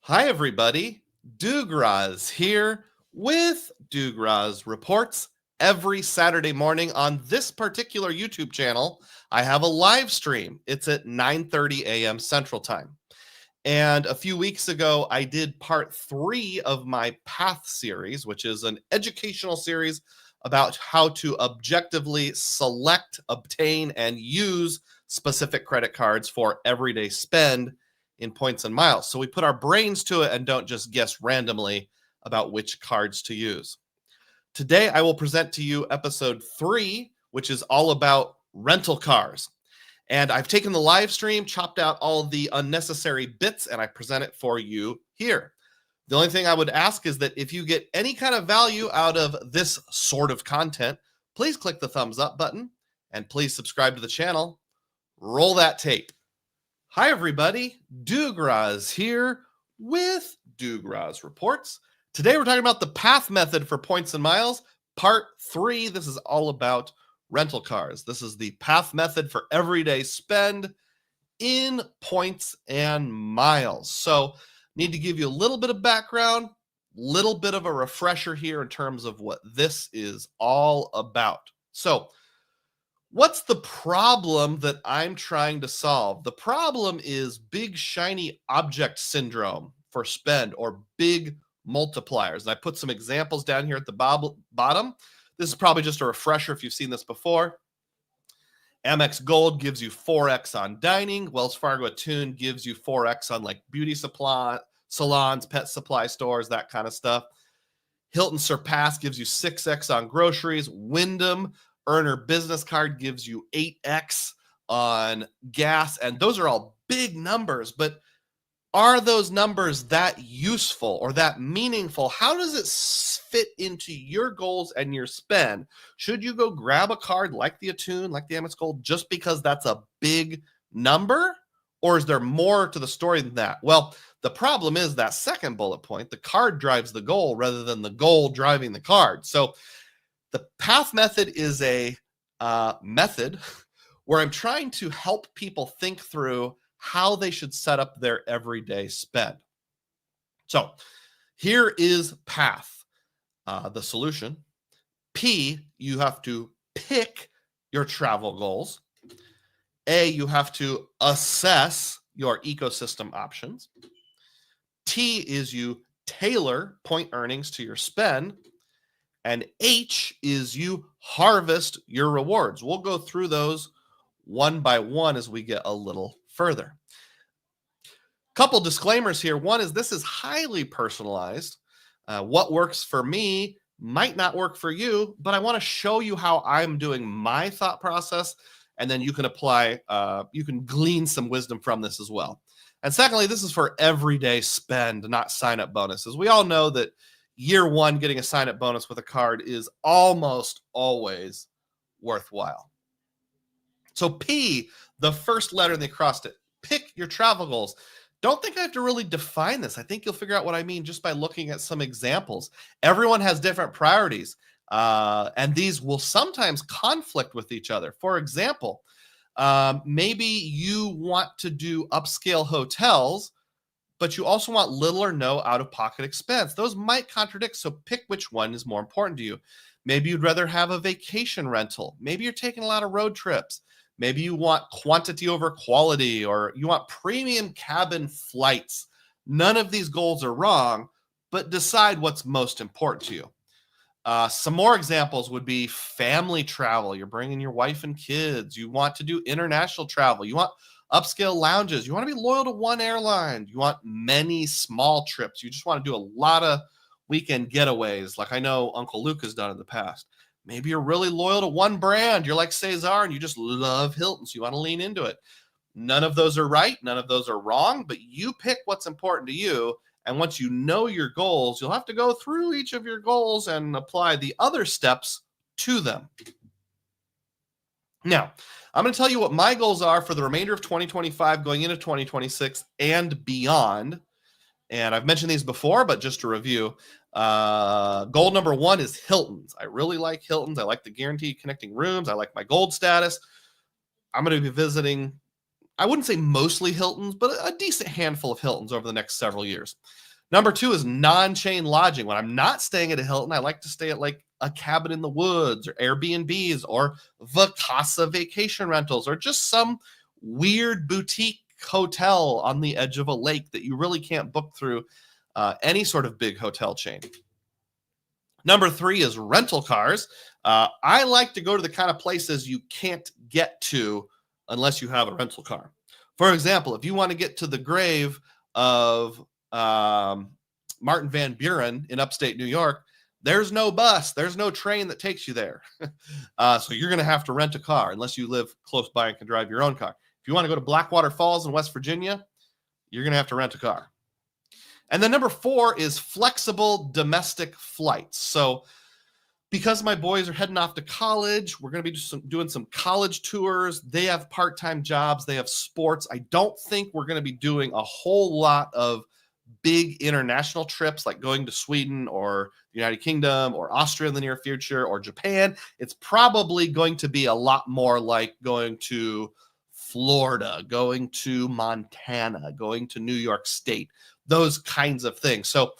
Hi, everybody. DUGROZ here with DUGROZ Reports. Every Saturday morning on this particular YouTube channel, I have a live stream. It's at 9:30 a.m. Central Time. And a few weeks ago, I did part 3 of my Path series, which is an educational series about how to objectively select, obtain, and use specific credit cards for everyday spend in points and miles. So we put our brains to it and don't just guess randomly about which cards to use. Today, I will present to you episode 3, which is all about rental cars. And I've taken the live stream, chopped out all the unnecessary bits, and I present it for you here. The only thing I would ask is that if you get any kind of value out of this sort of content, please click the thumbs up button and please subscribe to the channel. Roll that tape. Hi, everybody. DUGROZ here with DUGROZ Reports. Today, we're talking about the Path method for points and miles, part 3. This is all about rental cars. This is the Path method for everyday spend in points and miles. So, need to give you a little bit of background, little bit of a refresher here in terms of what this is all about. So, what's the problem that I'm trying to solve? The problem is big shiny object syndrome for spend, or big multipliers. And I put some examples down here at the bottom. This is probably just a refresher if you've seen this before. Amex Gold gives you 4x on dining. Wells Fargo Attune gives you 4x on like beauty supply salons, pet supply stores, that kind of stuff. Hilton Surpass gives you 6x on groceries. Wyndham Earner Business Card gives you 8x on gas. And those are all big numbers, but are those numbers that useful or that meaningful? How does it fit into your goals and your spend? Should you go grab a card like the Attune, like the Amex Gold, just because that's a big number? Or is there more to the story than that? Well, the problem is that second bullet point, the card drives the goal rather than the goal driving the card. So the Path method is a method where I'm trying to help people think through how they should set up their everyday spend. So here is Path, the solution. P, you have to pick your travel goals. A, you have to assess your ecosystem options. T is you tailor point earnings to your spend. And H is you harvest your rewards. We'll go through those one by one as we get a little further. Couple disclaimers here. One is this is highly personalized. What works for me might not work for you, but I want to show you how I'm doing my thought process, and then you can apply, you can glean some wisdom from this as well. And secondly, this is for everyday spend, not sign-up bonuses. We all know that year one, getting a sign-up bonus with a card is almost always worthwhile. So P, the first letter in the acrostic, pick your travel goals. Don't think I have to really define this. I think you'll figure out what I mean just by looking at some examples. Everyone has different priorities, and these will sometimes conflict with each other. For example, maybe you want to do upscale hotels, but you also want little or no out-of-pocket expense. Those might contradict, so pick which one is more important to you. Maybe you'd rather have a vacation rental. Maybe you're taking a lot of road trips. Maybe you want quantity over quality, or you want premium cabin flights. None of these goals are wrong, but decide what's most important to you. Some more examples would be family travel. You're bringing your wife and kids. You want to do international travel. You want upscale lounges. You want to be loyal to one airline. You want many small trips. You just want to do a lot of weekend getaways, like I know Uncle Luke has done in the past. Maybe you're really loyal to one brand. You're like Cesar and you just love Hilton, so you want to lean into it. None of those are right. None of those are wrong, but you pick what's important to you. And once you know your goals, you'll have to go through each of your goals and apply the other steps to them. Now, I'm going to tell you what my goals are for the remainder of 2025, going into 2026 and beyond. And I've mentioned these before, but just to review, goal number 1 is Hilton's. I really like Hilton's. I like the guaranteed connecting rooms. I like my gold status. I'm going to be visiting I wouldn't say mostly Hiltons, but a decent handful of Hiltons over the next several years. Number 2 is non-chain lodging. When I'm not staying at a Hilton, I like to stay at like a cabin in the woods or Airbnbs or Vacasa vacation rentals or just some weird boutique hotel on the edge of a lake that you really can't book through any sort of big hotel chain. Number 3 is rental cars. I like to go to the kind of places you can't get to unless you have a rental car. For example, if you want to get to the grave of Martin Van Buren in upstate New York, there's no bus, there's no train that takes you there. So you're going to have to rent a car unless you live close by and can drive your own car. If you want to go to Blackwater Falls in West Virginia, you're going to have to rent a car. And then number 4 is flexible domestic flights. So because my boys are heading off to college, we're going to be doing some college tours. They have part-time jobs. They have sports. I don't think we're going to be doing a whole lot of big international trips like going to Sweden or the United Kingdom or Austria in the near future or Japan. It's probably going to be a lot more like going to Florida, going to Montana, going to New York State, those kinds of things. So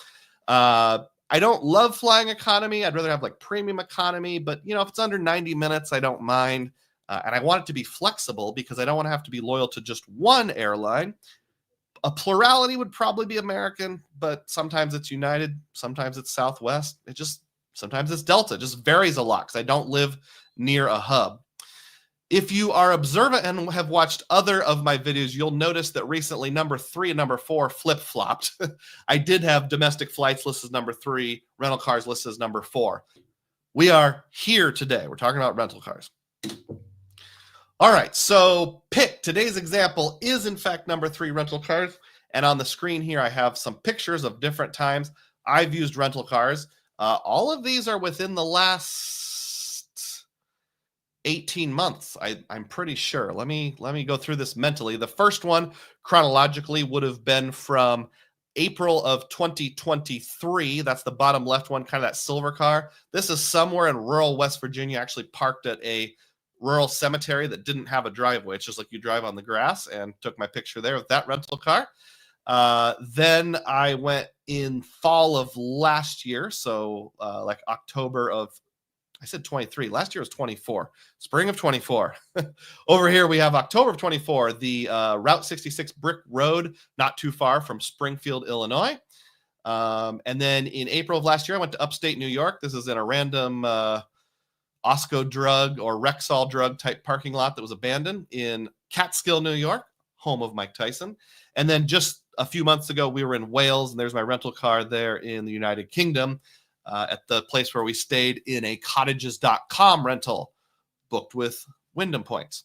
I don't love flying economy. I'd rather have like premium economy, but if it's under 90 minutes, I don't mind. And I want it to be flexible because I don't want to have to be loyal to just one airline. A plurality would probably be American, but sometimes it's United, sometimes it's Southwest. Sometimes it's Delta. It just varies a lot because I don't live near a hub. If you are observant and have watched other of my videos, you'll notice that recently number 3 and number 4 flip-flopped. I did have domestic flights listed as number 3, rental cars listed as number 4. We are here today. We're talking about rental cars. All right, so pick. Today's example is in fact number 3, rental cars. And on the screen here, I have some pictures of different times I've used rental cars. All of these are within the last 18 months, I'm pretty sure. Let me go through this mentally. The first one chronologically would have been from April of 2023. That's the bottom left one, kind of that silver car. This is somewhere in rural West Virginia, actually parked at a rural cemetery that didn't have a driveway. It's just like you drive on the grass, and took my picture there with that rental car. Then I went in fall of last year. So like October of, I said 23. Last year was 24. Spring of 24. Over here we have October of 24, the Route 66 Brick Road, not too far from Springfield, Illinois. And then in April of last year, I went to upstate New York. This is in a random Osco drug or Rexall drug type parking lot that was abandoned in Catskill, New York, home of Mike Tyson. And then just a few months ago, we were in Wales, and there's my rental car there in the United Kingdom. At the place where we stayed in a cottages.com rental booked with Wyndham points.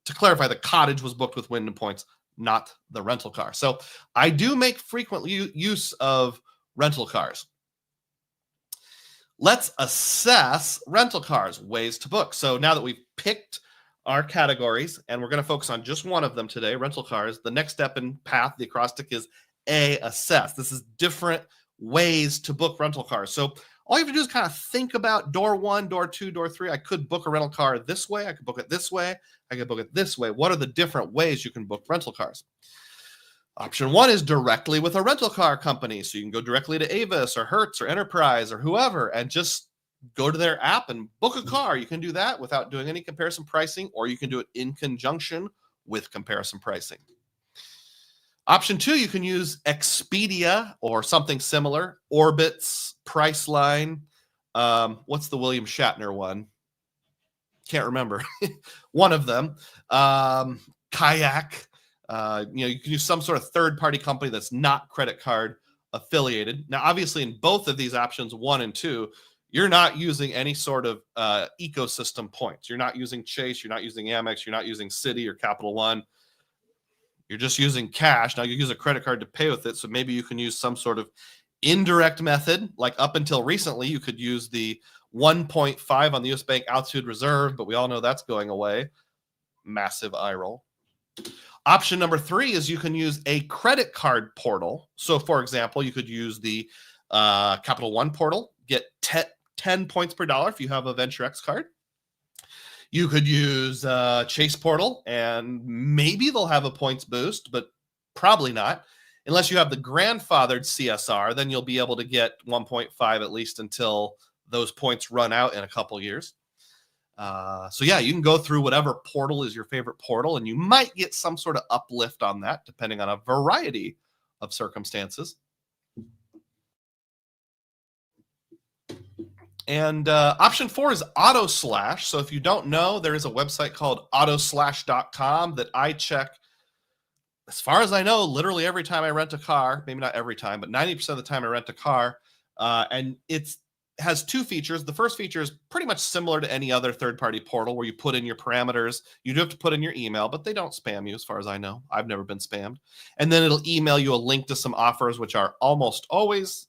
To clarify, the cottage was booked with Wyndham points, not the rental car. So I do make frequent use of rental cars. Let's assess rental cars, ways to book. So now that we've picked our categories, and we're going to focus on just one of them today, rental cars, the next step in path, the acrostic is A, assess. This is different ways to book rental cars. So all you have to do is kind of think about door 1, door 2, door 3. I could book a rental car this way. I could book it this way. I could book it this way. What are the different ways you can book rental cars? Option 1 is directly with a rental car company. So you can go directly to Avis or Hertz or Enterprise or whoever and just go to their app and book a car. You can do that without doing any comparison pricing, or you can do it in conjunction with comparison pricing. Option 2, you can use Expedia or something similar, Orbitz, Priceline. What's the William Shatner one? Can't remember. One of them. Kayak. You can use some sort of third-party company that's not credit card affiliated. Now, obviously, in both of these options, 1 and 2, you're not using any sort of ecosystem points. You're not using Chase. You're not using Amex. You're not using Citi or Capital One. You're just using cash. Now you use a credit card to pay with it. So maybe you can use some sort of indirect method. Like up until recently, you could use the 1.5 on the US Bank Altitude Reserve, but we all know that's going away. Massive eye roll. Option number 3 is you can use a credit card portal. So for example, you could use the Capital One portal, get 10 points per dollar if you have a Venture X card. You could use Chase Portal, and maybe they'll have a points boost, but probably not. Unless you have the grandfathered CSR, then you'll be able to get 1.5 at least until those points run out in a couple years. So yeah, you can go through whatever portal is your favorite portal, and you might get some sort of uplift on that, depending on a variety of circumstances. And option 4 is auto slash. So if you don't know, there is a website called autoslash.com that I check, as far as I know, literally every time I rent a car. Maybe not every time, but 90% of the time I rent a car. And it has 2 features. The first feature is pretty much similar to any other third-party portal where you put in your parameters. You do have to put in your email, but they don't spam you as far as I know. I've never been spammed. And then it'll email you a link to some offers, which are almost always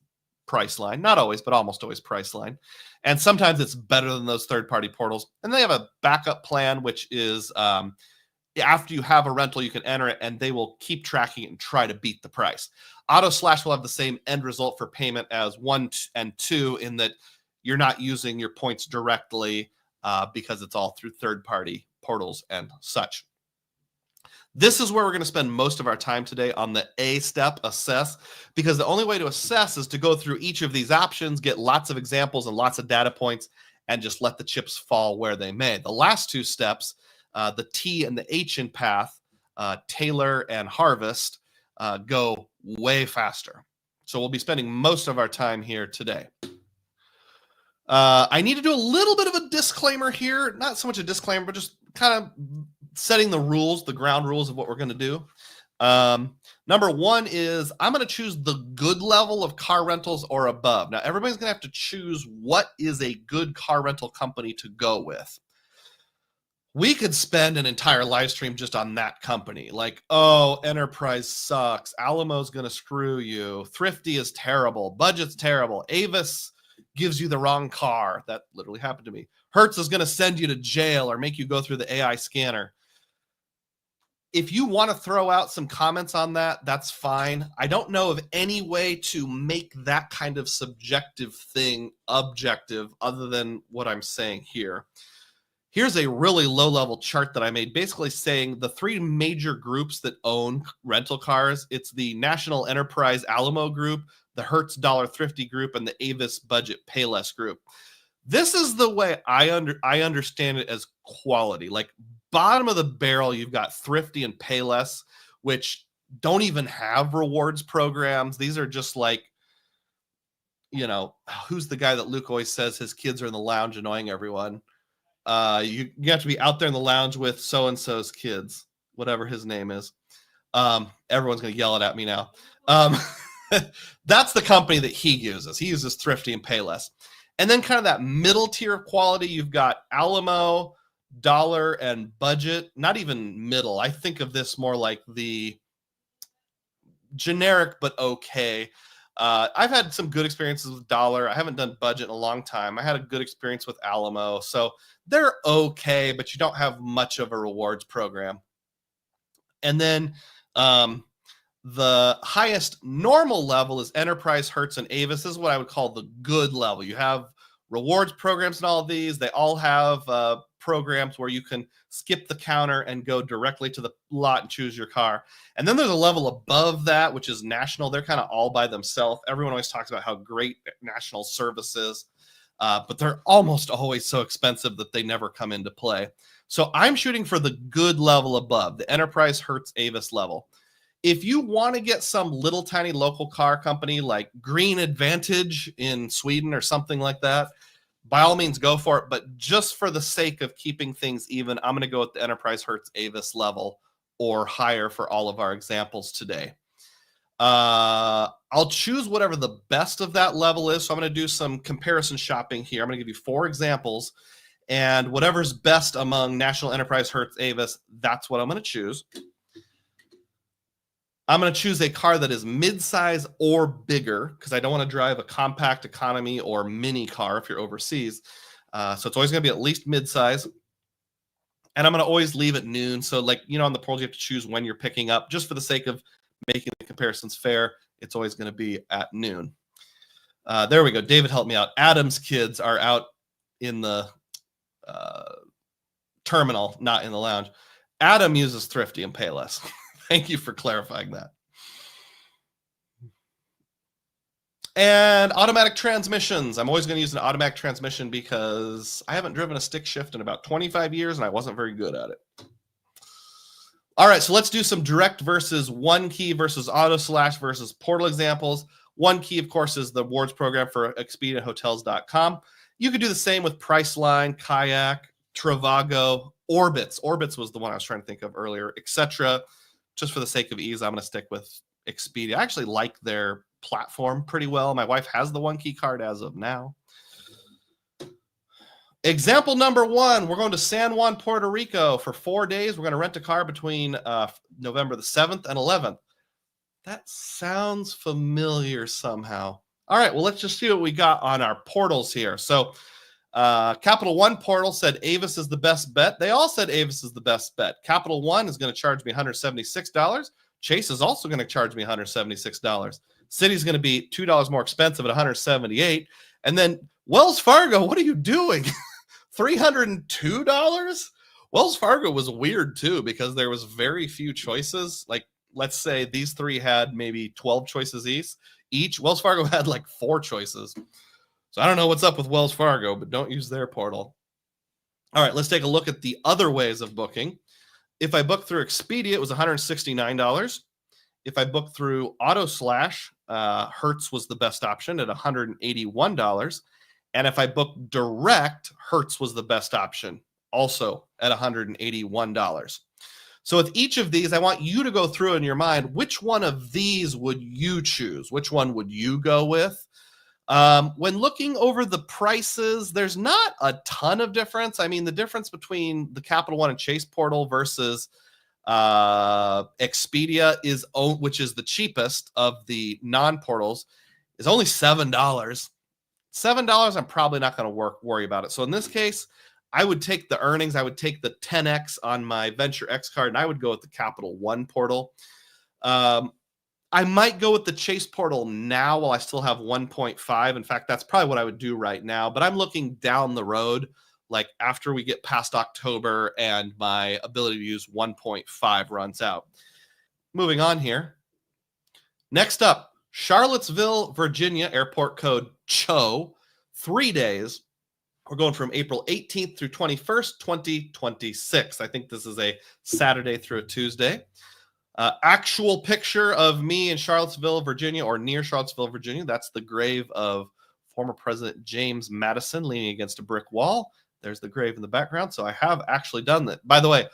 Priceline. Not always, but almost always Priceline. And sometimes it's better than those third-party portals. And they have a backup plan, which is after you have a rental, you can enter it, and they will keep tracking it and try to beat the price. Auto slash will have the same end result for payment as 1 and 2 in that you're not using your points directly because it's all through third-party portals and such. This is where we're going to spend most of our time today on the A step, assess, because the only way to assess is to go through each of these options, get lots of examples and lots of data points, and just let the chips fall where they may. The last 2 steps, the T and the H in path, Tailor and harvest, go way faster. So we'll be spending most of our time here today. I need to do a little bit of a disclaimer here. Not so much a disclaimer, but just kind of setting the rules, the ground rules of what we're going to do. Number 1 is I'm going to choose the good level of car rentals or above. Now, everybody's going to have to choose what is a good car rental company to go with. We could spend an entire live stream just on that company. Like, oh, Enterprise sucks. Alamo's going to screw you. Thrifty is terrible. Budget's terrible. Avis gives you the wrong car. That literally happened to me. Hertz is going to send you to jail or make you go through the AI scanner. If you want to throw out some comments on that, that's fine. I don't know of any way to make that kind of subjective thing objective other than what I'm saying here. Here's a really low-level chart that I made, basically saying the 3 major groups that own rental cars. It's the National Enterprise Alamo group, the Hertz Dollar Thrifty group, and the Avis Budget Payless group. This is the way I understand it as quality. Like, bottom of the barrel, you've got Thrifty and Payless, which don't even have rewards programs. These are just like, you know, who's the guy that Luke always says his kids are in the lounge annoying everyone? You have to be out there in the lounge with so-and-so's kids, whatever his name is. Everyone's going to yell it at me now. That's the company that he uses. He uses Thrifty and Payless. And then kind of that middle tier of quality, you've got Alamo, Dollar, and Budget. Not even middle. I think of this more like the generic but okay. I've had some good experiences with Dollar. I haven't done Budget in a long time. I had a good experience with Alamo. So they're okay, but you don't have much of a rewards program. And then the highest normal level is Enterprise, Hertz, and Avis. This is what I would call the good level. You have rewards programs and all of these. They all have programs where you can skip the counter and go directly to the lot and choose your car. And then there's a level above that, which is national. They're kind of all by themselves. Everyone always talks about how great national service is, but they're almost always so expensive that they never come into play. So I'm shooting for the good level above, the Enterprise, Hertz, Avis level. If you want to get some little tiny local car company like Green Advantage in Sweden or something like that, by all means, go for it. But just for the sake of keeping things even, I'm going to go with the Enterprise, Hertz, Avis level or higher for all of our examples today. I'll choose whatever the best of that level is. So I'm going to do some comparison shopping here. I'm going to give you 4 examples. And whatever's best among National Enterprise, Hertz, Avis, that's what I'm going to choose. I'm going to choose a car that is midsize or bigger because I don't want to drive a compact economy or mini car if you're overseas. So it's always going to be at least midsize. And I'm going to always leave at noon. So like, you know, on the portals, you have to choose when you're picking up. Just for the sake of making the comparisons fair, it's always going to be at noon. There we go. David helped me out. Adam's kids are out in the terminal, not in the lounge. Adam uses Thrifty and Payless. Thank you for clarifying that. And automatic transmissions. I'm always going to use an automatic transmission because I haven't driven a stick shift in about 25 years and I wasn't very good at it. All right, so let's do some direct versus one key versus auto slash versus portal examples. One key, of course, is the awards program for ExpediaHotels.com. You could do the same with Priceline, Kayak, Trivago, Orbitz. Orbitz was the one I was trying to think of earlier, etc. Just for the sake of ease, I'm going to stick with Expedia. I actually like their platform pretty well. My wife has the one key card as of now. Example number one, we're going to San Juan, Puerto Rico for 4 days. We're going to rent a car between November the 7th and 11th. That sounds familiar somehow. All right, well, let's just see what we got on our portals here. So Capital One portal said Avis is the best bet. They all said Avis is the best bet. Capital One is going to charge me $176. Chase is also going to charge me $176. Citi's going to be $2 more expensive at $178. And then Wells Fargo, what are you doing? $302? Wells Fargo was weird too because there was very few choices. Like, let's say these three had maybe 12 choices each. Wells Fargo had like 4 choices. So I don't know what's up with Wells Fargo, but don't use their portal. All right, let's take a look at the other ways of booking. If I book through Expedia, it was $169. If I book through Auto Slash, Hertz was the best option at $181. And if I book direct, Hertz was the best option, also at $181. So with each of these, I want you to go through in your mind, which one of these would you choose? Which one would you go with? When looking over the prices, there's not a ton of difference. I mean, the difference between the Capital One and Chase portal versus Expedia which is the cheapest of the non-portals, is only $7. $7, I'm probably not going to worry about it. So in this case, I would take the earnings. I would take the 10X on my Venture X card, and I would go with the Capital One portal. I might go with the Chase portal now while I still have 1.5. In fact, that's probably what I would do right now. But I'm looking down the road, like after we get past October and my ability to use 1.5 runs out. Moving on here. Next up, Charlottesville, Virginia, airport code CHO, 3 days. We're going from April 18th through 21st, 2026. I think this is a Saturday through a Tuesday. Actual picture of me in Charlottesville, Virginia, or near Charlottesville, Virginia. That's the grave of former President James Madison leaning against a brick wall. There's the grave in the background. So I have actually done that. By the way,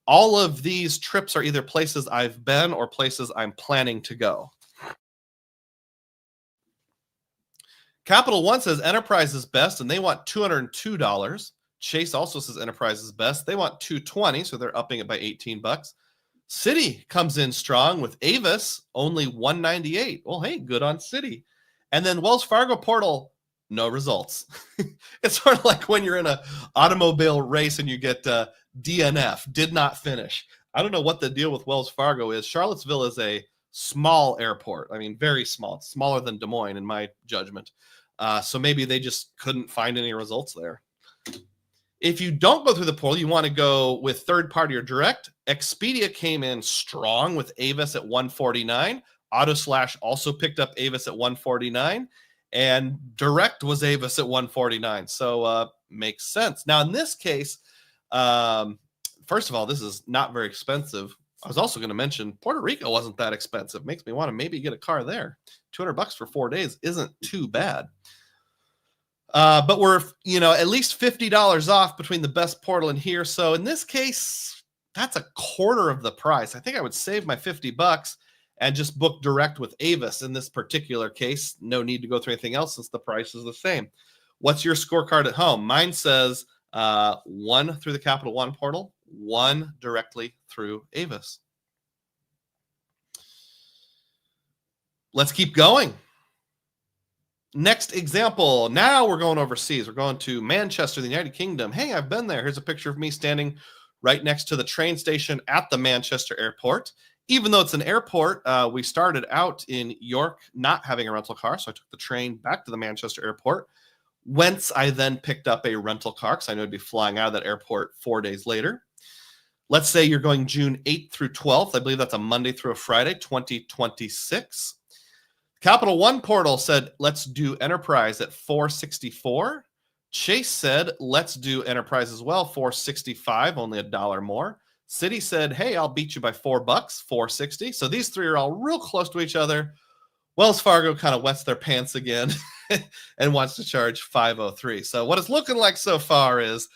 all of these trips are either places I've been or places I'm planning to go. Capital One says Enterprise is best, and they want $202. Chase also says Enterprise is best. They want $220, so they're upping it by $18. Citi comes in strong with Avis, only $198. Well, hey, good on Citi. And then Wells Fargo portal, no results. It's sort of like when you're in an automobile race and you get DNF, did not finish. I don't know what the deal with Wells Fargo is. Charlottesville is a small airport. I mean, very small. It's smaller than Des Moines, in my judgment. So maybe they just couldn't find any results there. If you don't go through the portal, you want to go with third party or direct. Expedia came in strong with Avis at $149. Auto Slash also picked up Avis at $149. And direct was Avis at $149. So makes sense. Now, in this case, first of all, this is not very expensive. I was also going to mention Puerto Rico wasn't that expensive. Makes me want to maybe get a car there. $200 for 4 days isn't too bad. But we're, at least $50 off between the best portal and here. So in this case, that's a quarter of the price. I think I would save my $50 and just book direct with Avis in this particular case. No need to go through anything else since the price is the same. What's your scorecard at home? Mine says 1 through the Capital One portal, 1 directly through Avis. Let's keep going. Next example. Now we're going overseas. We're going to Manchester, the United Kingdom. Hey, I've been there. Here's a picture of me standing right next to the train station at the Manchester airport. Even though it's an airport, we started out in York not having a rental car. So I took the train back to the Manchester airport. Whence I then picked up a rental car because I knew I'd be flying out of that airport 4 days later. Let's say you're going June 8th through 12th. I believe that's a Monday through a Friday, 2026. Capital One portal said, let's do Enterprise at $464. Chase said, let's do Enterprise as well, $465, only $1 more. Citi said, hey, I'll beat you by $4, $460. So these three are all real close to each other. Wells Fargo kind of wets their pants again and wants to charge $503. So what it's looking like so far is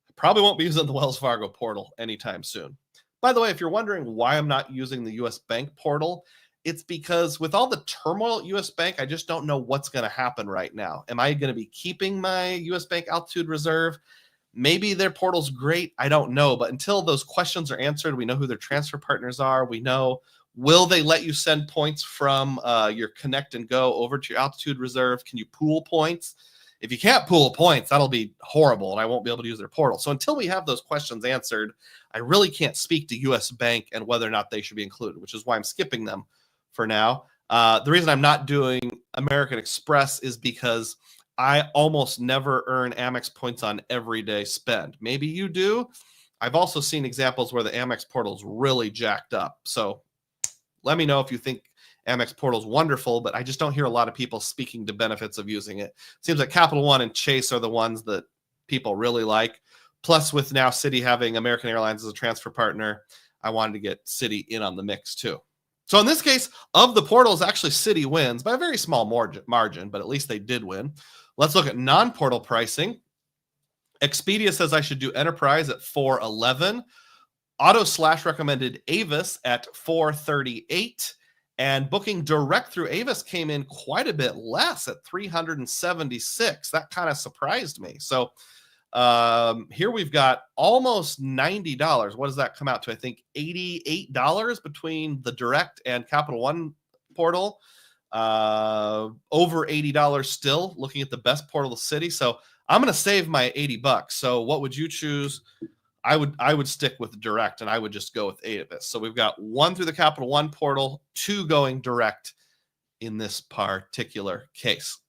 I probably won't be using the Wells Fargo portal anytime soon. By the way, if you're wondering why I'm not using the US Bank portal, it's because with all the turmoil at US Bank, I just don't know what's going to happen right now. Am I going to be keeping my US Bank altitude reserve? Maybe their portal's great. I don't know. But until those questions are answered, we know who their transfer partners are. We know, will they let you send points from your Connect and Go over to your altitude reserve? Can you pool points? If you can't pool points, that'll be horrible, and I won't be able to use their portal. So until we have those questions answered, I really can't speak to US Bank and whether or not they should be included, which is why I'm skipping them for now. The reason I'm not doing American Express is because I almost never earn Amex points on everyday spend. Maybe you do. I've also seen examples where the Amex portal is really jacked up. So let me know if you think Amex portal is wonderful, but I just don't hear a lot of people speaking to benefits of using it. Seems like Capital One and Chase are the ones that people really like. Plus, with now Citi having American Airlines as a transfer partner, I wanted to get Citi in on the mix too. So in this case, of the portals, actually Citi wins by a very small margin, but at least they did win. Let's look at non-portal pricing. Expedia says I should do Enterprise at $411. Auto recommended Avis at $438. And booking direct through Avis came in quite a bit less at $376. That kind of surprised me. So here we've got almost $90. What does that come out to? I think $88 between the direct and Capital One portal. Over $80 still, looking at the best portal of the city. So I'm going to save my $80. So what would you choose? I would stick with direct, and I would just go with Avis. So we've got one through the Capital One portal, two going direct in this particular case.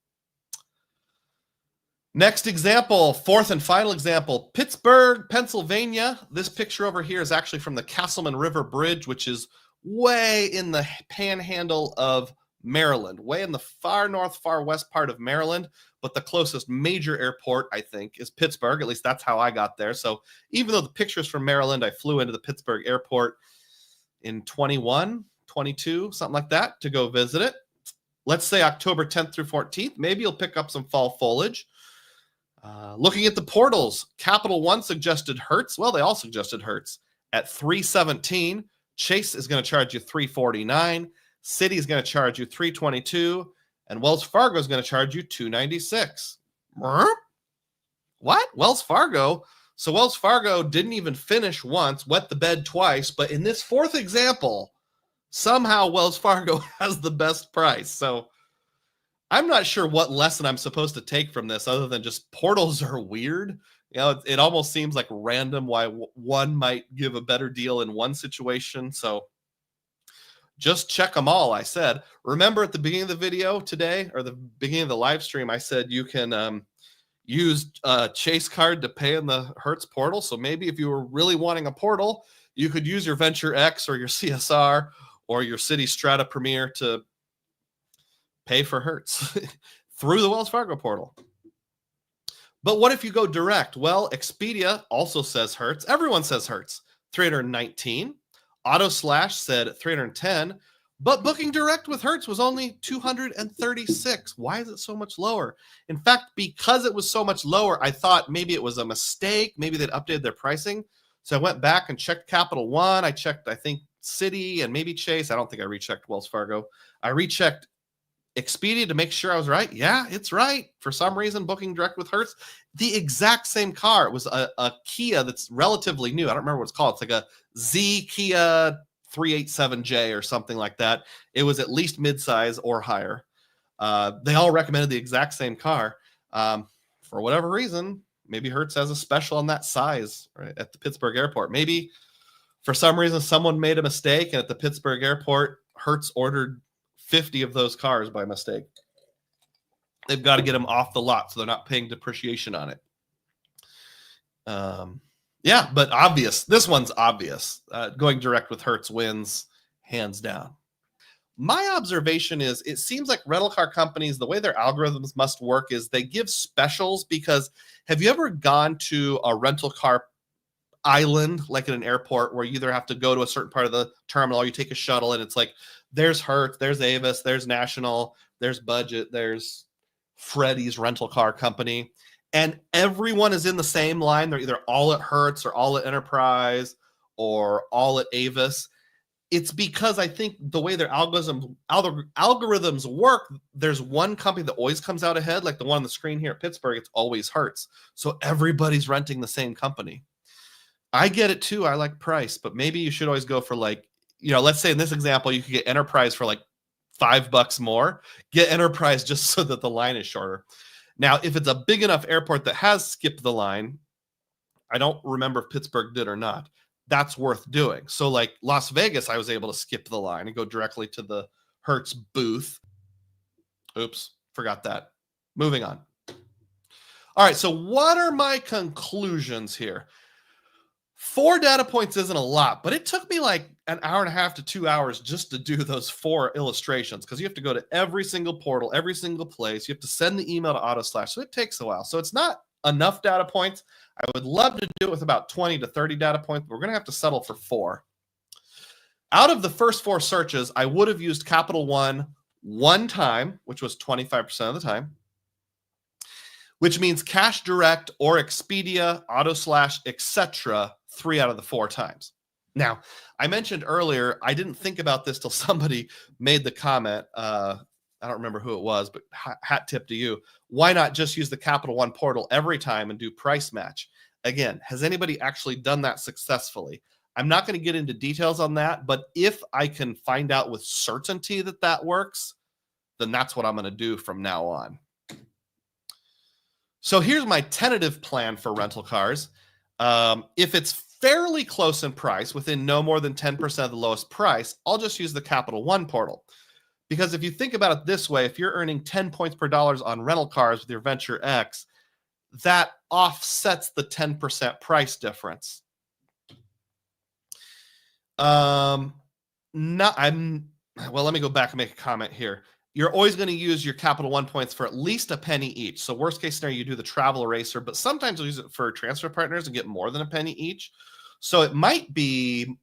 Next example, fourth and final example, Pittsburgh, Pennsylvania. This picture over here is actually from the Castleman River Bridge, which is way in the panhandle of Maryland, way in the far north, far west part of Maryland. But the closest major airport, I think, is Pittsburgh. At least that's how I got there. So even though the picture's from Maryland, I flew into the Pittsburgh airport in 21, 22, something like that, to go visit it. Let's say October 10th through 14th. Maybe you'll pick up some fall foliage. Looking at the portals, Capital One suggested Hertz. Well, they all suggested Hertz at $317. Chase is going to charge you $349. Citi is going to charge you $322. And Wells Fargo is going to charge you $296. What? Wells Fargo? So Wells Fargo didn't even finish once, wet the bed twice. But in this fourth example, somehow Wells Fargo has the best price. So I'm not sure what lesson I'm supposed to take from this other than just portals are weird. You know, it almost seems like random why one might give a better deal in one situation. So just check them all, I said. Remember at the beginning of the video today, or the beginning of the live stream, I said you can use a Chase card to pay in the Hertz portal. So maybe if you were really wanting a portal, you could use your Venture X or your CSR or your Citi Strata Premier to pay for Hertz through the Wells Fargo portal. But what if you go direct? Well, Expedia also says Hertz. Everyone says Hertz. 319. Auto said 310. But booking direct with Hertz was only 236. Why is it so much lower? In fact, because it was so much lower, I thought maybe it was a mistake. Maybe they'd updated their pricing. So I went back and checked Capital One. I checked, I think, Citi and maybe Chase. I don't think I rechecked Wells Fargo. I rechecked Expedia to make sure I was right. Yeah, it's right. For some reason, booking direct with Hertz, the exact same car. It was a Kia that's relatively new. I don't remember what it's called. It's like a Z Kia 387J or something like that. It was at least midsize or higher. They all recommended the exact same car. For whatever reason, maybe Hertz has a special on that size right, at the Pittsburgh airport. Maybe for some reason, someone made a mistake, and at the Pittsburgh airport, Hertz ordered 50 of those cars by mistake. they've got to get them off the lot so they're not paying depreciation on it. Yeah, but obvious. This one's obvious. Going direct with Hertz wins, hands down. My observation is it seems like rental car companies, the way their algorithms must work is they give specials because have you ever gone to a rental car island like in an airport where you either have to go to a certain part of the terminal or you take a shuttle and it's like there's Hertz, there's Avis, there's National, there's Budget, there's Freddie's rental car company, and everyone is in the same line. They're either all at Hertz or all at Enterprise or all at Avis. It's because I think the way their algorithms work, there's one company that always comes out ahead, like the one on the screen here at Pittsburgh, it's always Hertz. So everybody's renting the same company. I get it too. I like price, but maybe you should always go for like, let's say in this example, you could get Enterprise for like $5 more. Get Enterprise just so that the line is shorter. Now, if it's a big enough airport that has skipped the line, I don't remember if Pittsburgh did or not, that's worth doing. So like Las Vegas, I was able to skip the line and go directly to the Hertz booth. Oops, forgot that. Moving on. All right, so what are my conclusions here? 4 data points isn't a lot, but it took me like an hour and a half to 2 hours just to do those 4 illustrations because you have to go to every single portal, every single place. You have to send the email to AutoSlash, so it takes a while. So it's not enough data points. I would love to do it with about 20 to 30 data points, but we're going to have to settle for 4. Out of the first 4 searches, I would have used Capital one time, which was 25% of the time, which means Cash Direct or Expedia, AutoSlash, etc. 3 out of the 4 times. Now, I mentioned earlier, I didn't think about this till somebody made the comment. I don't remember who it was, but hat tip to you. Why not just use the Capital One portal every time and do price match? Again, has anybody actually done that successfully? I'm not going to get into details on that, but if I can find out with certainty that that works, then that's what I'm going to do from now on. So here's my tentative plan for rental cars. If it's fairly close in price, within no more than 10% of the lowest price, I'll just use the Capital One portal. Because if you think about it this way, if you're earning 10 points per dollars on rental cars with your Venture X, that offsets the 10% price difference. Well, let me go back and make a comment here. You're always going to use your Capital One points for at least a penny each. So worst case scenario, you do the travel eraser, but sometimes you'll use it for transfer partners and get more than a penny each. So it might be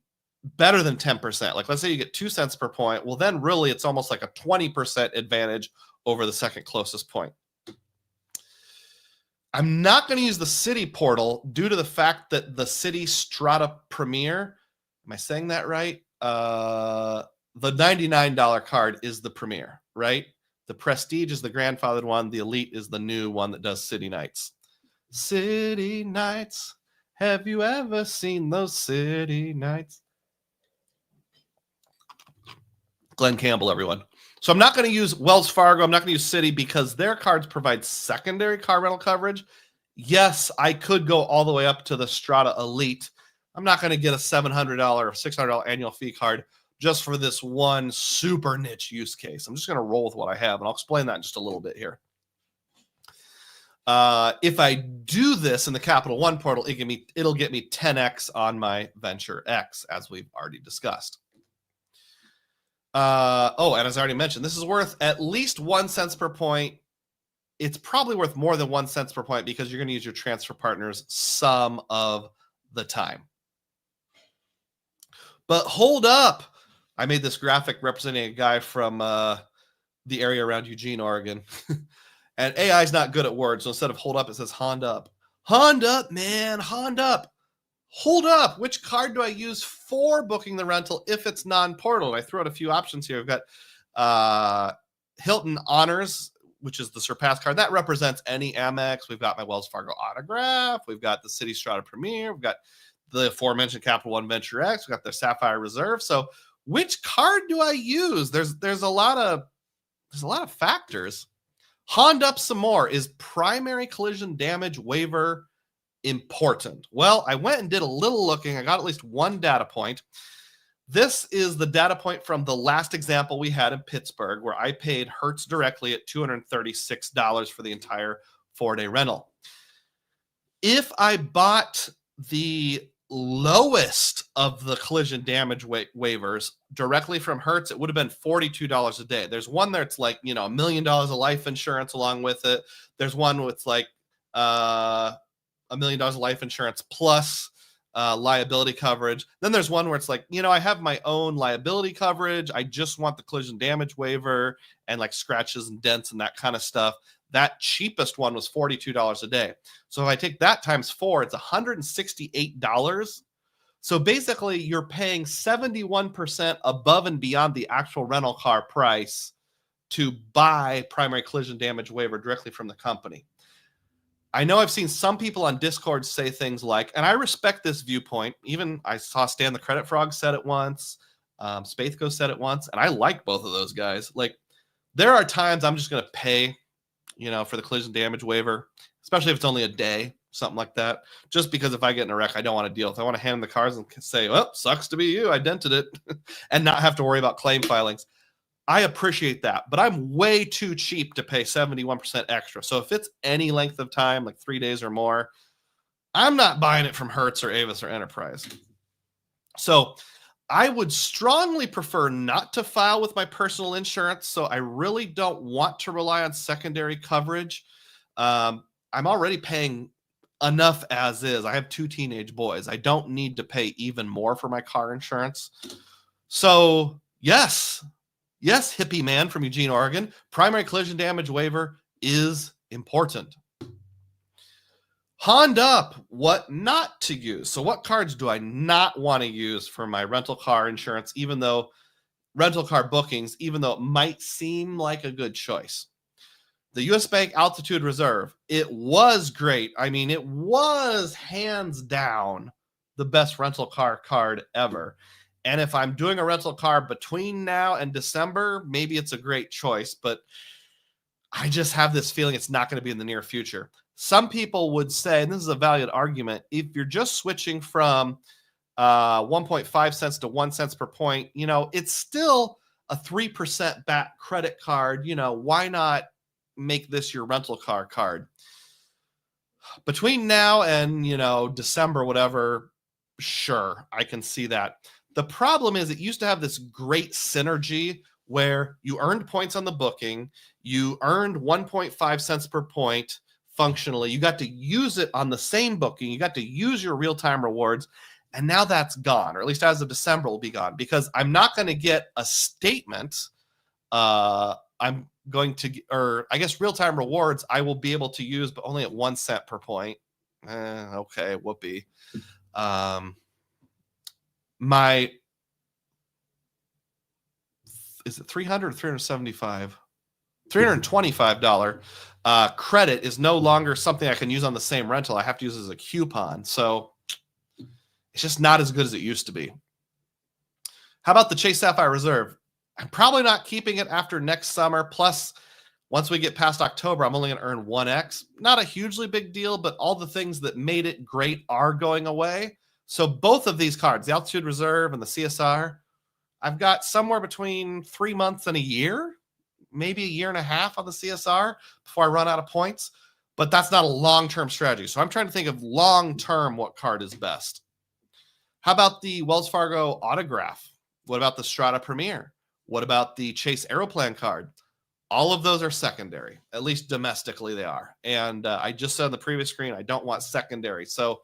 better than 10%. Like let's say you get 2 cents per point. Well, then really it's almost like a 20% advantage over the second closest point. I'm not going to use the City portal due to the fact that the City Strata Premier, am I saying that right? The $99 card is the Premier, right? The Prestige is the grandfathered one. The Elite is the new one that does City Nights. City Nights. Have you ever seen those City Nights? Glenn Campbell, everyone. So I'm not going to use Wells Fargo. I'm not going to use Citi because their cards provide secondary car rental coverage. Yes, I could go all the way up to the Strata Elite. I'm not going to get a $700 or $600 annual fee card just for this one super niche use case. I'm just going to roll with what I have, and I'll explain that in just a little bit here. If I do this in the Capital One portal, it'll get me 10x on my Venture X, as we've already discussed. And as I already mentioned, this is worth at least 1 cent per point. It's probably worth more than 1 cent per point because you're going to use your transfer partners some of the time. But hold up. I made this graphic representing a guy from the area around Eugene, Oregon. And AI is not good at words. So instead of hold up, it says Honda up. Honda up, man. Honda up. Hold up. Which card do I use for booking the rental if it's non-portal? I threw out a few options here. We've got Hilton Honors, which is the Surpass card. That represents any Amex. We've got my Wells Fargo Autograph. We've got the City Strata Premier. We've got the aforementioned Capital One Venture X. We've got their Sapphire Reserve. So which card do I use? There's a lot of factors. Honda up some more. Is primary collision damage waiver important? Well, I went and did a little looking. I got at least one data point. This is the data point from the last example we had in Pittsburgh, where I paid Hertz directly at $236 for the entire 4-day rental. If I bought the lowest of the collision damage waivers directly from Hertz, it would have been $42 a day. There's one that's like, $1 million of life insurance along with it. There's one with like $1 million of life insurance plus liability coverage. Then there's one where it's like, I have my own liability coverage. I just want the collision damage waiver and like scratches and dents and that kind of stuff. That cheapest one was $42 a day. So if I take that times 4, it's $168. So basically you're paying 71% above and beyond the actual rental car price to buy primary collision damage waiver directly from the company. I know I've seen some people on Discord say things like, and I respect this viewpoint. Even I saw Stan the Credit Frog said it once. Spathco said it once. And I like both of those guys. Like, there are times I'm just going to pay, for the collision damage waiver, especially if it's only a day, something like that. Just because if I get in a wreck, I don't want to deal with it. I want to hand the cars and say, well, sucks to be you. I dented it and not have to worry about claim filings. I appreciate that, but I'm way too cheap to pay 71% extra. So if it's any length of time, like 3 days or more, I'm not buying it from Hertz or Avis or Enterprise. So I would strongly prefer not to file with my personal insurance. So I really don't want to rely on secondary coverage. I'm already paying enough as is. I have 2 teenage boys. I don't need to pay even more for my car insurance. So yes, hippie man from Eugene, Oregon, primary collision damage waiver is important. Honed up what not to use. So what cards do I not want to use for my rental car insurance, even though rental car bookings, even though it might seem like a good choice? The US Bank Altitude Reserve, it was great. I mean, it was hands down the best rental car card ever. And if I'm doing a rental car between now and December, maybe it's a great choice, but I just have this feeling it's not going to be in the near future. Some people would say, and this is a valid argument, if you're just switching from 1.5 cents to 1 cent per point, it's still a 3% back credit card. Why not make this your rental car card? Between now and, December, whatever, sure, I can see that. The problem is it used to have this great synergy where you earned points on the booking, you earned 1.5 cents per point functionally, you got to use it on the same booking, you got to use your real-time rewards, and now that's gone, or at least as of December will be gone, because I'm not going to get a statement. I'm going to, or I guess real-time rewards I will be able to use, but only at 1 cent per point. Okay, whoopee. My, is it $300 or $375? $325 credit is no longer something I can use on the same rental. I have to use it as a coupon. So it's just not as good as it used to be. How about the Chase Sapphire Reserve? I'm probably not keeping it after next summer. Plus, once we get past October, I'm only going to earn 1x. Not a hugely big deal, but all the things that made it great are going away. So both of these cards, the Altitude Reserve and the CSR, I've got somewhere between 3 months and a year, maybe a year and a half on the CSR before I run out of points. But that's not a long-term strategy. So I'm trying to think of long-term what card is best. How about the Wells Fargo Autograph? What about the Strata Premier? What about the Chase Aeroplan card? All of those are secondary, at least domestically they are. And I just said on the previous screen, I don't want secondary. So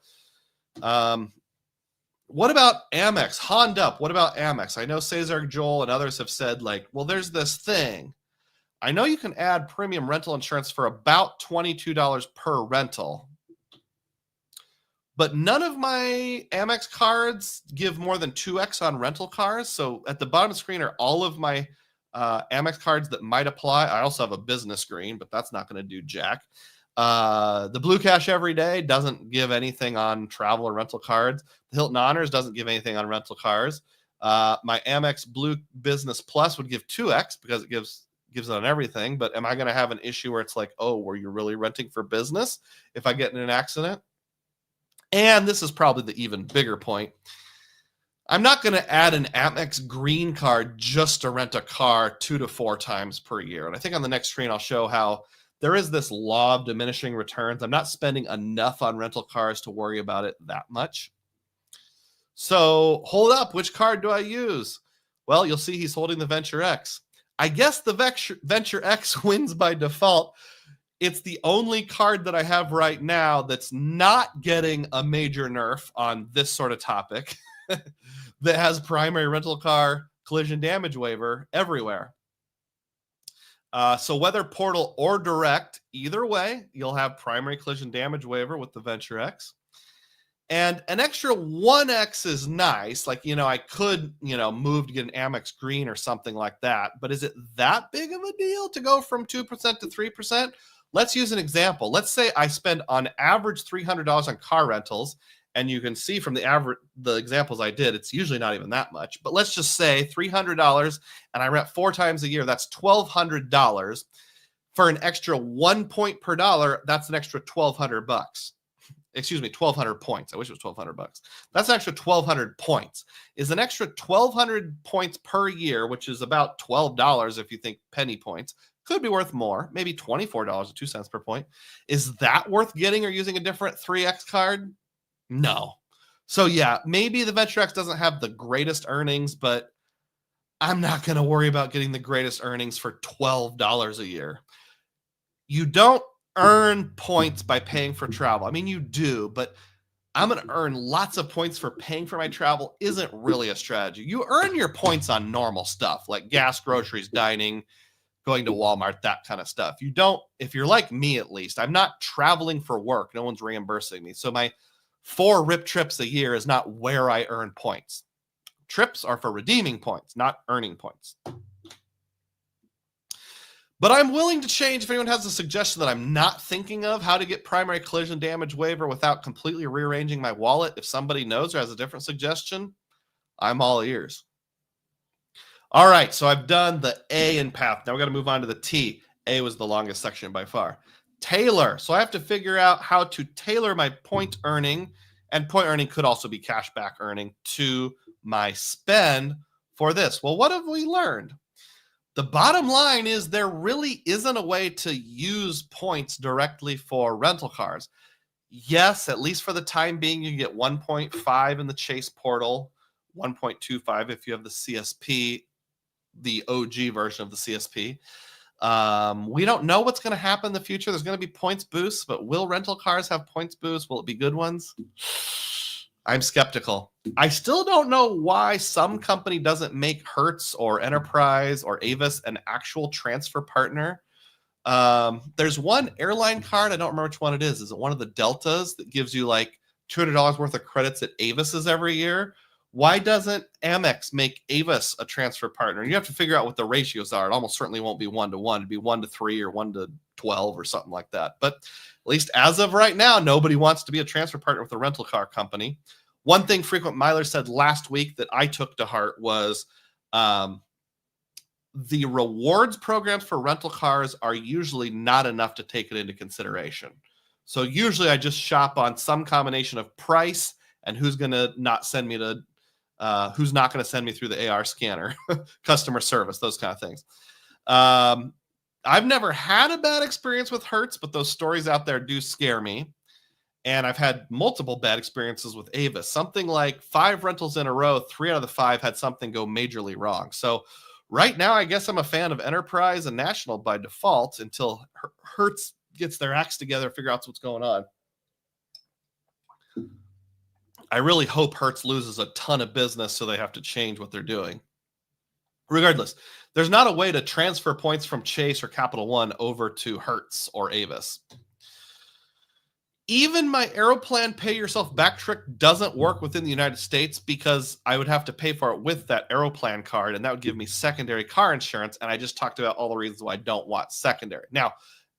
what about Amex? Honed up. What about Amex? I know Cesar, Joel, and others have said, like, well, there's this thing. I know you can add premium rental insurance for about $22 per rental, but none of my Amex cards give more than 2x on rental cars. So at the bottom of the screen are all of my Amex cards that might apply. I also have a business screen, but that's not going to do jack. The Blue Cash Everyday doesn't give anything on travel or rental cards. The Hilton Honors doesn't give anything on rental cars. My Amex Blue Business Plus would give 2x because it gives it on everything. But am I going to have an issue where it's like, oh, were you really renting for business if I get in an accident? And this is probably the even bigger point. I'm not going to add an Amex green card just to rent a car 2 to 4 times per year. And I think on the next screen, I'll show how there is this law of diminishing returns. I'm not spending enough on rental cars to worry about it that much. So hold up, which card do I use? Well, you'll see he's holding the Venture X. I guess the Venture X wins by default. It's the only card that I have right now that's not getting a major nerf on this sort of topic that has primary rental car collision damage waiver everywhere. So whether portal or direct, either way, you'll have primary collision damage waiver with the Venture X. And an extra 1X is nice. Like, I could, move to get an Amex green or something like that. But is it that big of a deal to go from 2% to 3%? Let's use an example. Let's say I spend on average $300 on car rentals. And you can see from the examples I did, it's usually not even that much. But let's just say $300 and I rent 4 times a year. That's $1,200. For an extra 1 point per dollar, that's an extra $1,200. Excuse me, 1,200 points. I wish it was 1,200 bucks. That's an extra 1,200 points. Is an extra 1,200 points per year, which is about $12 if you think penny points. Could be worth more, maybe $24.02 per point. Is that worth getting or using a different 3X card? No. So yeah, maybe the Venture X doesn't have the greatest earnings, but I'm not going to worry about getting the greatest earnings for $12 a year. You don't earn points by paying for travel. I mean, you do, but I'm going to earn lots of points for paying for my travel isn't really a strategy. You earn your points on normal stuff like gas, groceries, dining, going to Walmart, that kind of stuff. You don't, if you're like me at least, I'm not traveling for work. No one's reimbursing me. So my 4 RIP trips a year is not where I earn points. Trips are for redeeming points, not earning points. But I'm willing to change if anyone has a suggestion that I'm not thinking of how to get primary collision damage waiver without completely rearranging my wallet. If somebody knows or has a different suggestion, I'm all ears. All right, so I've done the A in path. Now we got to move on to the T. A was the longest section by far. Tailor. So I have to figure out how to tailor my point earning, and point earning could also be cashback earning, to my spend for this. Well, what have we learned? The bottom line is there really isn't a way to use points directly for rental cars. Yes, at least for the time being, you can get 1.5 in the Chase portal, 1.25 if you have the CSP, the OG version of the CSP. We don't know what's going to happen in the future. There's going to be points boosts, but will rental cars have points boosts? Will it be good ones? I'm skeptical. I still don't know why some company doesn't make Hertz or Enterprise or Avis an actual transfer partner. There's one airline card. I don't remember which one it is. Is it one of the Deltas that gives you like $200 worth of credits at Avis's every year? Why doesn't Amex make Avis a transfer partner? You have to figure out what the ratios are. It almost certainly won't be 1-to-1. It'd be 1-to-3 or 1-to-12 or something like that. But at least as of right now, nobody wants to be a transfer partner with a rental car company. One thing Frequent Miler said last week that I took to heart was the rewards programs for rental cars are usually not enough to take it into consideration. So usually I just shop on some combination of price and who's going to not send me to who's not going to send me through the AR scanner, customer service, those kind of things. I've never had a bad experience with Hertz, but those stories out there do scare me. And I've had multiple bad experiences with Avis. Something like 5 rentals in a row, 3 out of the 5 had something go majorly wrong. So right now, I guess I'm a fan of Enterprise and National by default until Hertz gets their acts together, figure out what's going on. I really hope Hertz loses a ton of business so they have to change what they're doing. Regardless, there's not a way to transfer points from Chase or Capital One over to Hertz or Avis. Even my Aeroplan pay yourself back trick doesn't work within the United States because I would have to pay for it with that Aeroplan card, and that would give me secondary car insurance. And I just talked about all the reasons why I don't want secondary. Now,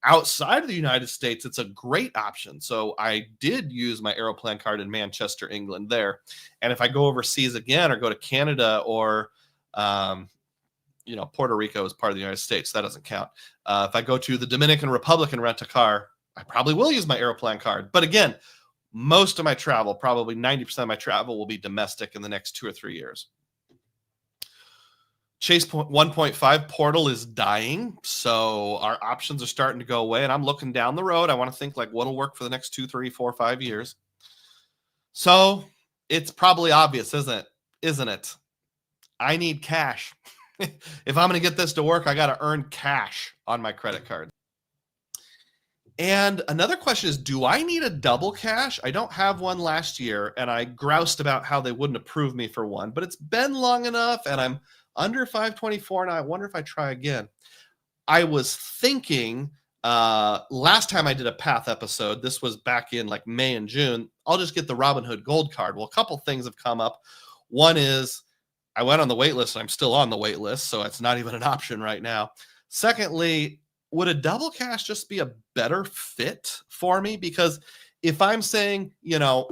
outside of the United States, it's a great option. So I did use my Aeroplan card in Manchester, England there. And if I go overseas again or go to Canada or, Puerto Rico is part of the United States, so that doesn't count. If I go to the Dominican Republic and rent a car, I probably will use my Aeroplan card. But again, most of my travel, probably 90% of my travel, will be domestic in the next 2 or 3 years. Chase 1.5 portal is dying, so our options are starting to go away, and I'm looking down the road. I want to think like what'll work for the next 2, 3, 4, 5 years. So it's probably obvious, isn't it? I need cash. If I'm going to get this to work, I got to earn cash on my credit card. And another question is, do I need a double cash? I don't have one last year, and I groused about how they wouldn't approve me for one, but it's been long enough, and I'm under 524 now. I wonder if I try again. I was thinking last time I did a Path episode, this was back in like May and June, I'll just get the Robinhood Gold card. Well, a couple things have come up. One is I went on the wait list, and I'm still on the wait list, so it's not even an option right now. Secondly, would a double cash just be a better fit for me? Because if I'm saying, you know,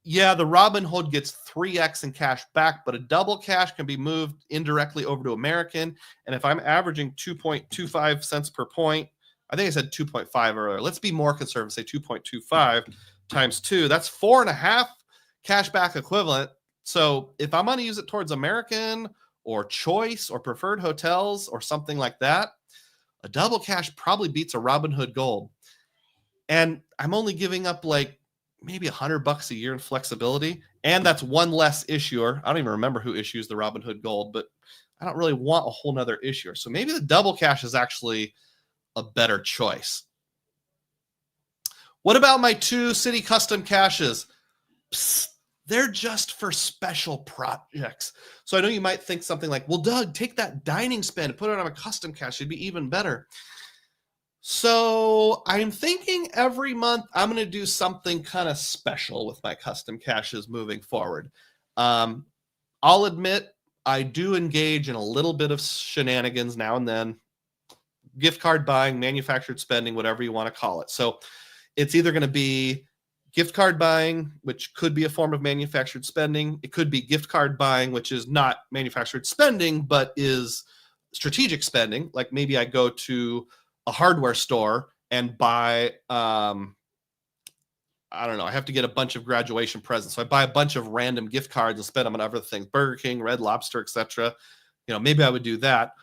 yeah, the Robinhood gets 3x in cash back, but a double cash can be moved indirectly over to American. And if I'm averaging 2.25 cents per point, I think I said 2.5 earlier. Let's be more conservative, say 2.25 times 2. That's 4.5 cash back equivalent. So if I'm going to use it towards American or Choice or Preferred Hotels or something like that, a double cash probably beats a Robinhood Gold. And I'm only giving up like maybe $100 a year in flexibility. And that's one less issuer. I don't even remember who issues the Robinhood Gold, but I don't really want a whole nother issuer. So maybe the double cash is actually a better choice. What about my 2 city custom caches? Psst, they're just for special projects. So I know you might think something like, well, Doug, take that dining spend and put it on a custom cache. It'd be even better. So I'm thinking every month I'm going to do something kind of special with my custom caches moving forward. I'll admit I do engage in a little bit of shenanigans now and then. Gift card buying, manufactured spending, whatever you want to call it. So it's either going to be gift card buying, which could be a form of manufactured spending. It could be gift card buying, which is not manufactured spending, but is strategic spending. Like maybe I go to a hardware store and buy, I don't know, I have to get a bunch of graduation presents. So I buy a bunch of random gift cards and spend them on other things, Burger King, Red Lobster, etc. You know, maybe I would do that.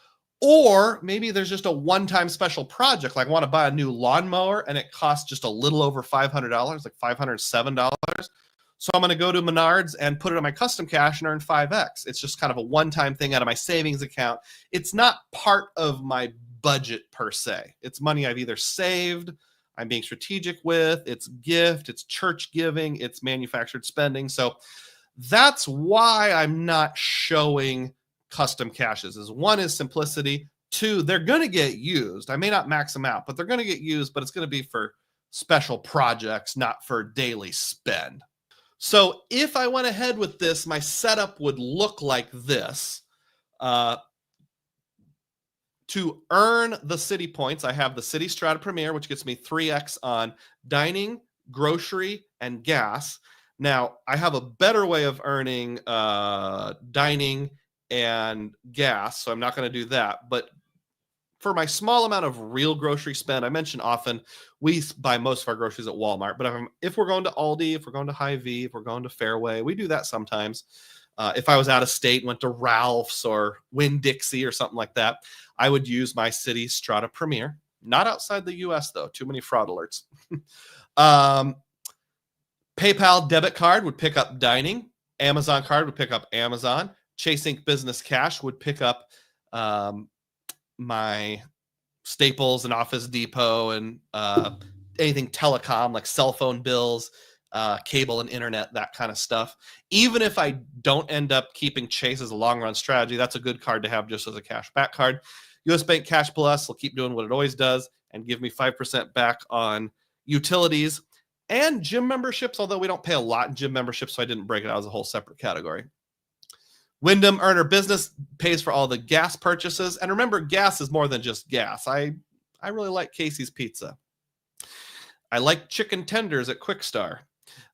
Or maybe there's just a one-time special project, like I want to buy a new lawnmower and it costs just a little over $500, like $507. So I'm going to go to Menards and put it on my custom cache and earn 5x. It's just kind of a one-time thing out of my savings account. It's not part of my budget per se. It's money I've either saved, I'm being strategic with, it's gift, it's church giving, it's manufactured spending. So that's why I'm not showing custom caches. Is one is simplicity. 2, they're going to get used. I may not max them out, but they're going to get used, but it's going to be for special projects, not for daily spend. So if I went ahead with this, my setup would look like this. To earn the city points, I have the City Strata Premier, which gets me 3x on dining, grocery, and gas. Now, I have a better way of earning dining and gas, so I'm not going to do that. But for my small amount of real grocery spend, I mention often we buy most of our groceries at Walmart. But if we're going to Aldi, if we're going to Hy-Vee, if we're going to Fairway, we do that sometimes. If I was out of state, went to Ralph's or Winn-Dixie or something like that, I would use my City Strata Premier. Not outside the U.S., though. Too many fraud alerts. PayPal debit card would pick up dining. Amazon card would pick up Amazon. Chase Ink Business Cash would pick up my Staples and Office Depot and anything telecom like cell phone bills, cable and internet, that kind of stuff. Even if I don't end up keeping Chase as a long run strategy, that's a good card to have just as a cash back card. US Bank Cash Plus will keep doing what it always does and give me 5% back on utilities and gym memberships, although we don't pay a lot in gym memberships, so I didn't break it out as a whole separate category. Wyndham Earner Business pays for all the gas purchases. And remember, gas is more than just gas. I really like Casey's Pizza. I like chicken tenders at Quick Star.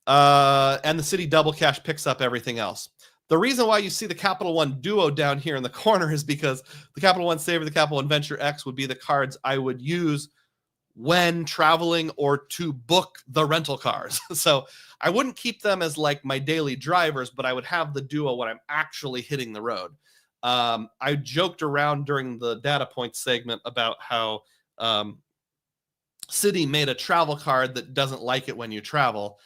And the City Double Cash picks up everything else. The reason why you see the Capital One Duo down here in the corner is because the Capital One Saver, the Capital One Venture X would be the cards I would use when traveling or to book the rental cars. So I wouldn't keep them as like my daily drivers, but I would have the Duo when I'm actually hitting the road. I joked around during the data points segment about how Citi made a travel card that doesn't like it when you travel,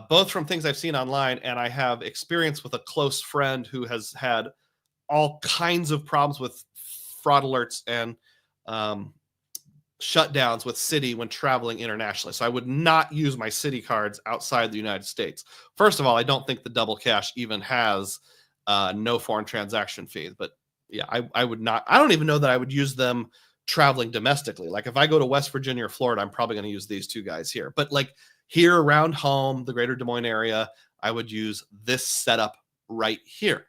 both from things I've seen online, and I have experience with a close friend who has had all kinds of problems with fraud alerts and shutdowns with Citi when traveling internationally. So I would not use my Citi cards outside the United States. First of all, I don't think the double cash even has no foreign transaction fee. But yeah, I would not. I don't even know that I would use them traveling domestically. Like if I go to West Virginia or Florida, I'm probably going to use these two guys here. But like here around home, the greater Des Moines area, I would use this setup right here.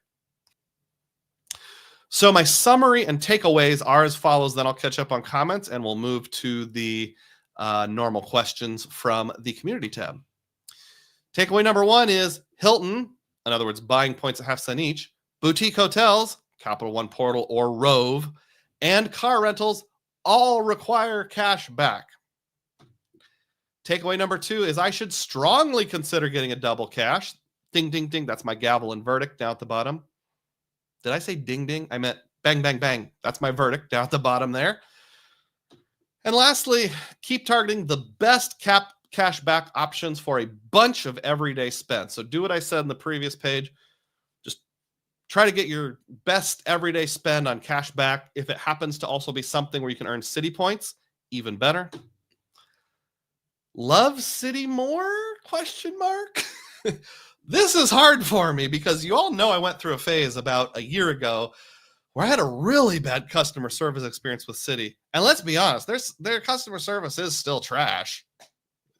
So my summary and takeaways are as follows. Then I'll catch up on comments and we'll move to the normal questions from the community tab. Takeaway number one is Hilton, in other words, buying points at half cent each, boutique hotels, Capital One Portal or Rove, and car rentals all require cash back. Takeaway number two is I should strongly consider getting a double cash. Ding, ding, ding. That's my gavel and verdict down at the bottom. Did I say ding, ding? I meant bang, bang, bang. That's my verdict down at the bottom there. And lastly, keep targeting the best cash back options for a bunch of everyday spend. So do what I said in the previous page. Just try to get your best everyday spend on cash back. If it happens to also be something where you can earn Citi points, even better. Love Citi more? Question mark. This is hard for me because you all know I went through a phase about a year ago where I had a really bad customer service experience with Citi. And let's be honest, their customer service is still trash.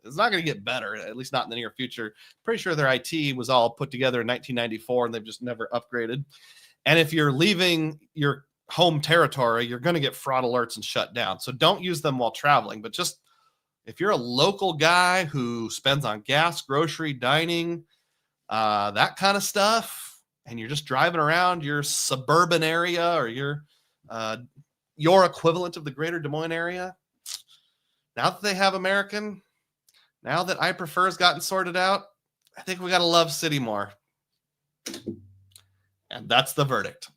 It's not going to get better, at least not in the near future. Pretty sure their IT was all put together in 1994 and they've just never upgraded. And if you're leaving your home territory, you're going to get fraud alerts and shut down. So don't use them while traveling, but just if you're a local guy who spends on gas, grocery, dining, that kind of stuff, and you're just driving around your suburban area or your equivalent of the greater Des Moines area, now that they have American, now that I Prefer has gotten sorted out, I think we got to love Citi more. And that's the verdict.